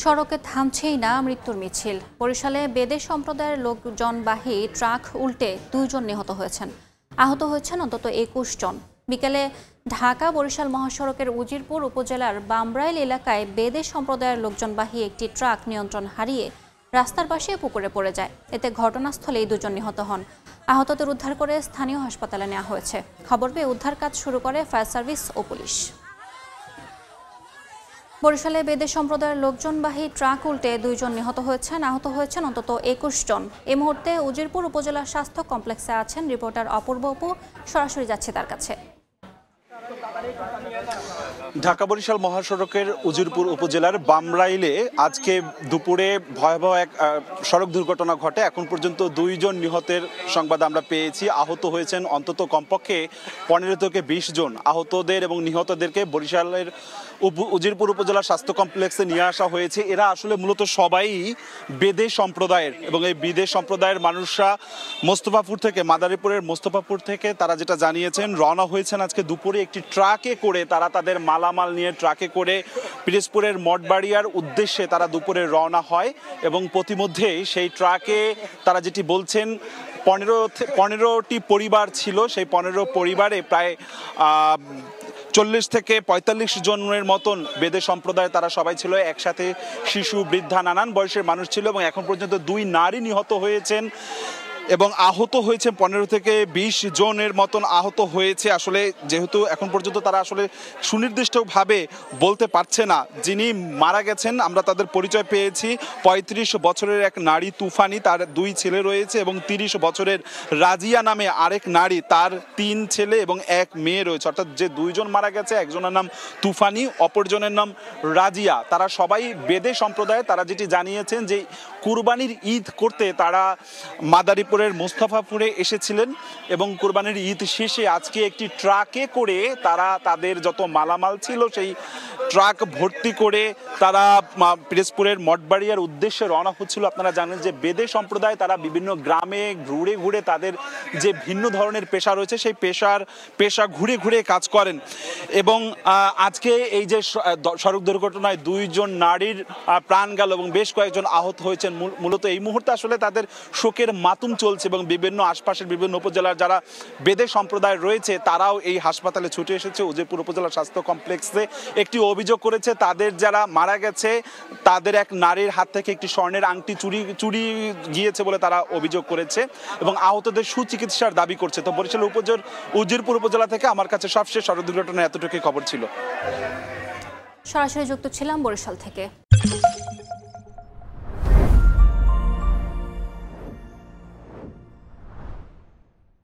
সড়কে থামছেই না মৃত্যুর মিছিল। বরিশালে বেদে সম্প্রদায়ের লোকজনবাহী ট্রাক উল্টে 2 জন নিহত হয়েছেন। আহত হয়েছেন অন্তত 21 জন। বিকেলে ঢাকা বরিশাল মহাসড়কের উজিরপুর উপজেলার বামরাইল এলাকায় বেদে সম্প্রদায়ের লোকজনবাহী একটি ট্রাক নিয়ন্ত্রণ হারিয়ে রাস্তার পাশে পুকুরে পড়ে যায়। এতে ঘটনাস্থলেই 2 জন নিহত হন। আহতদের উদ্ধার করে স্থানীয় হাসপাতালে নেওয়া হয়েছে। খবর পেয়ে উদ্ধার কাজ শুরু করে ফায়ার সার্ভিস ও পুলিশ। বরিশালে বেদে সম্প্রদায়ের লোকজনবাহী ট্রাক উল্টে 2 জন নিহত হয়েছেন। আহত হয়েছেন অন্তত 21 জন। এই মুহূর্তে উজিরপুর উপজেলা স্বাস্থ্য কমপ্লেক্সে আছেন রিপোর্টার অপূর্ব অপু। সরাসরি যাচ্ছে তার কাছে। ঢাকা বরিশাল মহাসড়কের উজিরপুর উপজেলার বামরাইলে আজকে দুপুরে ভয়াবহ এক সড়ক দুর্ঘটনা ঘটে। এখন পর্যন্ত 2 জন নিহতের সংবাদ আমরা পেয়েছি। আহত হয়েছেন অন্তত কমপক্ষে 15 থেকে 20 জন। আহতদের এবং নিহতদেরকে বরিশালের উজিরপুর উপজেলা স্বাস্থ্য কমপ্লেক্সে নিয়ে আসা হয়েছে। এরা আসলে মূলত সবাই বেদে সম্প্রদায়ের, এবং এই বেদে সম্প্রদায়ের মানুষরা মোস্তফাপুর থেকে, মাদারীপুরের মোস্তফাপুর থেকে তারা যেটা জানিয়েছেন, রওনা হয়েছেন আজকে দুপুরে একটি ট্রাকে করে। তারা তাদের মালামাল নিয়ে ট্রাকে করে পিরোজপুরের মঠবাড়িয়ার উদ্দেশ্যে তারা দুপুরে রওনা হয়, এবং প্রতিমধ্যেই সেই ট্রাকে তারা যেটি বলছেন 15টি পরিবার ছিল। সেই 15 পরিবারে প্রায় 40 থেকে 45 জনের মতন বেদে সম্প্রদায় তারা সবাই ছিল একসাথে। শিশু, বৃদ্ধা, নানান বয়সের মানুষ ছিল, এবং এখন পর্যন্ত 2 নারী নিহত হয়েছেন এবং আহত হয়েছে 15 থেকে 20 জনের মতন আহত হয়েছে। আসলে যেহেতু এখন পর্যন্ত তারা আসলে সুনির্দিষ্টভাবে বলতে পারছে না যিনি মারা গেছেন। আমরা তাদের পরিচয় পেয়েছি। 35 বছরের এক নারী তুফানি, তার 2 ছেলে রয়েছে, এবং 30 বছরের রাজিয়া নামে আরেক নারী, তার 3 ছেলে এবং 1 মেয়ে রয়েছে। অর্থাৎ যে 2 জন মারা গেছে, একজনের নাম তুফানি, অপরজনের নাম রাজিয়া। তারা সবাই বেদে সম্প্রদায়। তারা যেটি জানিয়েছেন যে কুরবানির ঈদ করতে তারা মাদারীপুরের মোস্তফাপুরে এসেছিলেন, এবং কুরবানির ঈদ শেষে আজকে একটি ট্রাকে করে তারা তাদের যত মালামাল ছিল সেই ট্রাক ভর্তি করে তারা পিরোজপুরের মঠবাড়িয়ার উদ্দেশ্যে রওনা হচ্ছিল। আপনারা জানেন যে বেদে সম্প্রদায় তারা বিভিন্ন গ্রামে ঘুরে ঘুরে তাদের যে ভিন্ন ধরনের পেশা রয়েছে সেই পেশা ঘুরে ঘুরে কাজ করেন। এবং আজকে এই যে সড়ক দুর্ঘটনায় 2 জন নারীর প্রাণ গেল এবং বেশ কয়েকজন আহত হয়েছেন। মূলত এই মুহূর্তে আসলে তাদের শোকের মাতুম চলছে, এবং বিভিন্ন আশপাশের বিভিন্ন উপজেলার যারা বেদে সম্প্রদায় রয়েছে তারাও এই হাসপাতালে ছুটে এসেছে। উজিরপুর উপজেলা স্বাস্থ্য কমপ্লেক্সে একটি অভিযোগ করেছে, তাদের যারা মারা গেছে তাদের এক নারীর হাত থেকে একটি স্বর্ণের আংটি চুরি গিয়েছে বলে তারা অভিযোগ করেছে, এবং আহতদের সুচিকিৎসার দাবি করছে। তো বরিশাল উজিরপুর উপজেলা থেকে আমার কাছে সবশেষ সড়ক দুর্ঘটনা এতটুকুই খবর ছিল। সরাসরি যুক্ত ছিলাম বরিশাল থেকে।